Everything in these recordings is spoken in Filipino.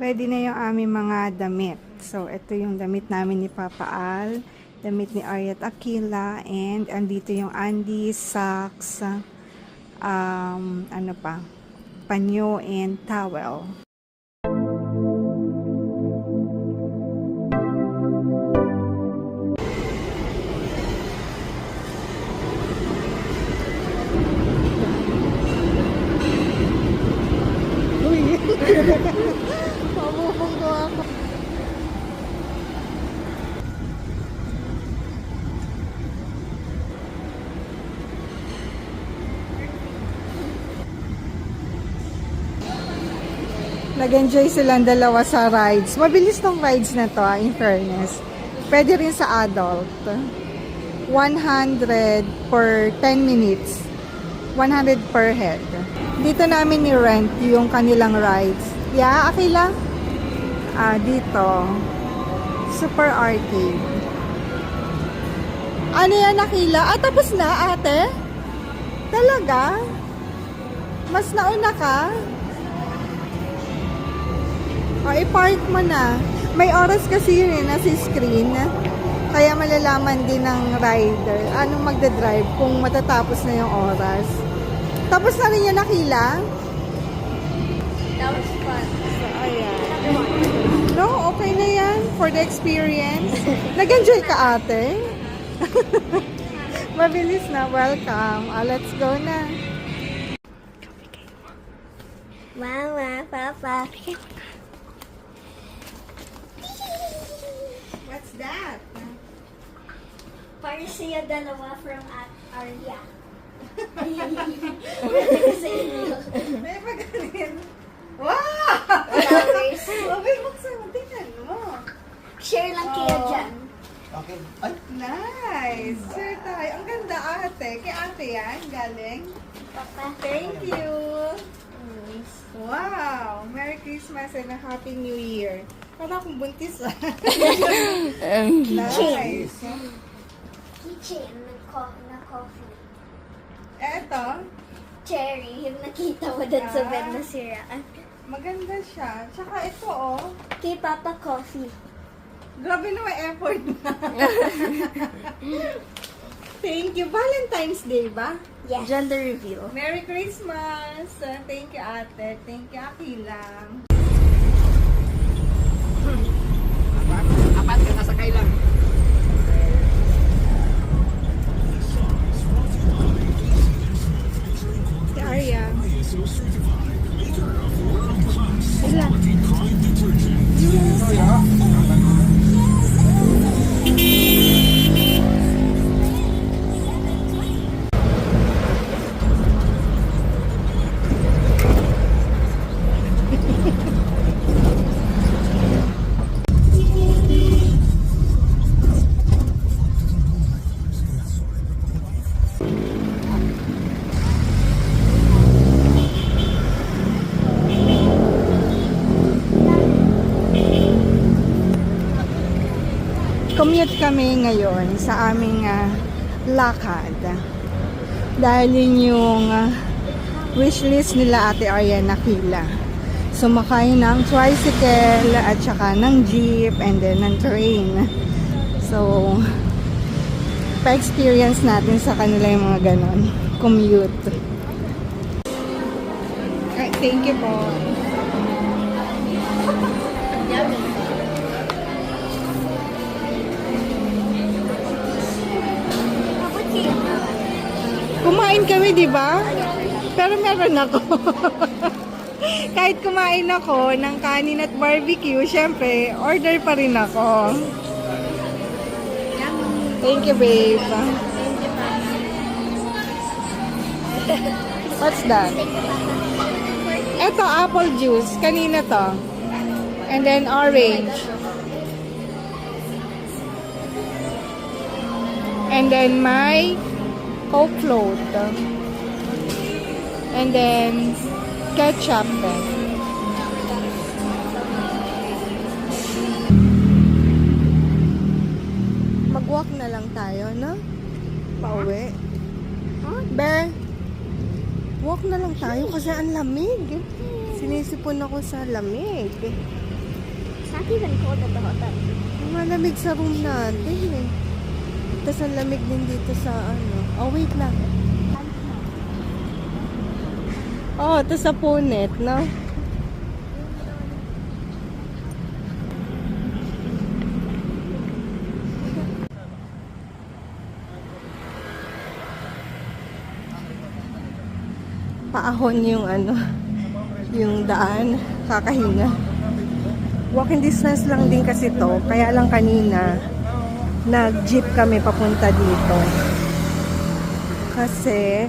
ready na yung aming mga damit. So, ito yung damit namin ni Papa Al, damit ni Ariat Aquila, and andito yung Andy, socks, ano pa, panyo, and towel. Pabubong ko ako. Nag-enjoy silang dalawa sa rides. Mabilis tong rides na to, in fairness. Pwede rin sa adult. 100 per 10 minutes. 100 per head. Dito namin ni-rent yung kanilang rides. Yeah, Akila? Dito. Super Arcade. Ano yan, Akila? Tapos na, ate? Talaga? Mas nauna ka? I-park mo na. May oras kasi yun nasa screen. Kaya malalaman din ng rider anong magdadrive kung matatapos na yung oras. Tapos na rin yung Nakila? That was fun. So, ayan. No, okay na yan for the experience. Nag-enjoy ka, ate? Mabilis na. Welcome. Let's go na. Mama, Papa. What's that? Para siya dalawa from Arya. May paganin. Wow! Flowers. Mabay, buksan mo. Tingnan mo. Share lang kayo dyan. Okay. Ay, Nice! Sure tayo. Ang ganda, ate. Kay ate yan, galing. Papa. Thank you! Nice. Wow! Merry Christmas and a Happy New Year. Para akong buntis ah. Nice! Keychain na coffee. Eto, Cherry, yung nakita mo dun sa bed na siraan. maganda siya. Tsaka ito oh. Kay Papa Coffee. Grabe na may effort na. Thank you. Valentine's Day ba? Yes. Gender reveal. Merry Christmas! Thank you, ate. Thank you, Akila. apat ka nasakay lang. Si Arya. Commute kami ngayon sa aming lakad. Dahil yun yung wishlist nila Ate Arya Nakila. Sumakay ng tricycle at saka ng jeep and then ng train. So, pa-experience natin sa kanila yung mga ganon. Commute. Thank you po. Kumain kami, di ba? Pero meron ako. Kahit kumain ako ng kanin at barbecue, syempre, order pa rin ako. Thank you, babe. What's that? Ito, apple juice. Kanina to. And then orange. And then my Coke float. And then ketchup then. Mag-walk na lang tayo, no? Pauwi. Be, walk na lang tayo kasi ang lamig. Sinisipon ako sa lamig. It's not even cold at the hotel. Malamig sa room natin eh. Tapos ang lamig din dito sa ano. Oh, wait lang. Oh, ito sa Punet, no? Paahon yung ano, yung daan, kakahinga. Walking distance lang din kasi to, kaya lang kanina nag-jeep kami papunta dito. Kasi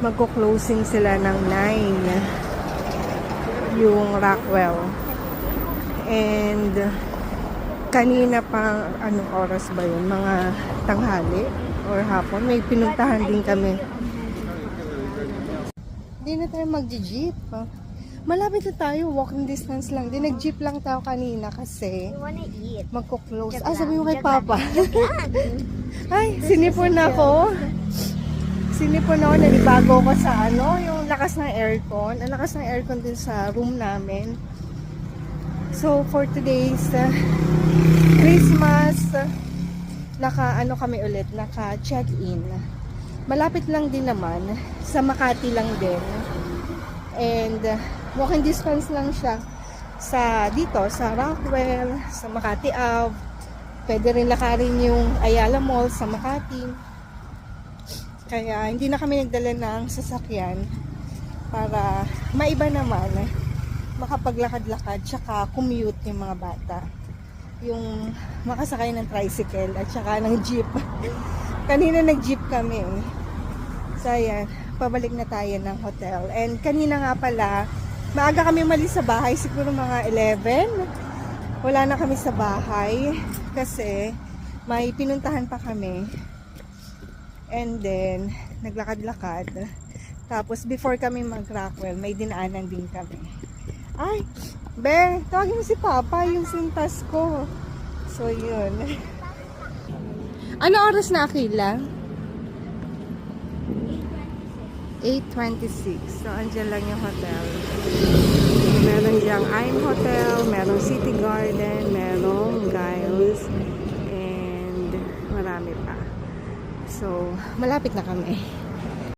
magko-closing sila ng 9 yung Rockwell. And kanina pa anong oras ba yun? Mga tanghali or hapon. May pinuntahan din kami. Hindi na tayo mag-jeep. Malapit na tayo, walking distance lang. Di nag-jeep lang tayo kanina kasi We wanna eat. magko-close. Joke Ah, sabi mo kay lang, joke Papa. lang. Ay, sinipon ako. Sinipon ako, nanibago ko sa ano, yung lakas ng aircon. Ang lakas ng aircon din sa room namin. So, for today's Christmas, naka-ano kami ulit, naka-check-in. Malapit lang din naman, sa Makati lang din. And walking distance lang siya sa dito, sa Rockwell, sa Makati Ave. Pwede rin lakarin yung Ayala Mall sa Makati. Kaya hindi na kami nagdala ng sasakyan para maiba naman, makapaglakad-lakad tsaka commute yung mga bata. Yung makasakay ng tricycle at tsaka ng jeep. Kanina nag-jeep kami. So ayan, pabalik na tayo ng hotel. And kanina nga pala, maaga kami umalis sa bahay, siguro mga 11. Wala na kami sa bahay kasi may pinuntahan pa kami. And then, naglakad-lakad. Tapos, before kami mag-Rockwell, may dinaanan din kami. Ay, Be, tawagin mo si Papa, yung sintas ko. So, yun. Ano oras na, Akila? 8:26. So, andyan lang yung hotel. Meron diyang I'm Hotel, merong City Garden, merong Giles, and marami pa. So, malapit na kami.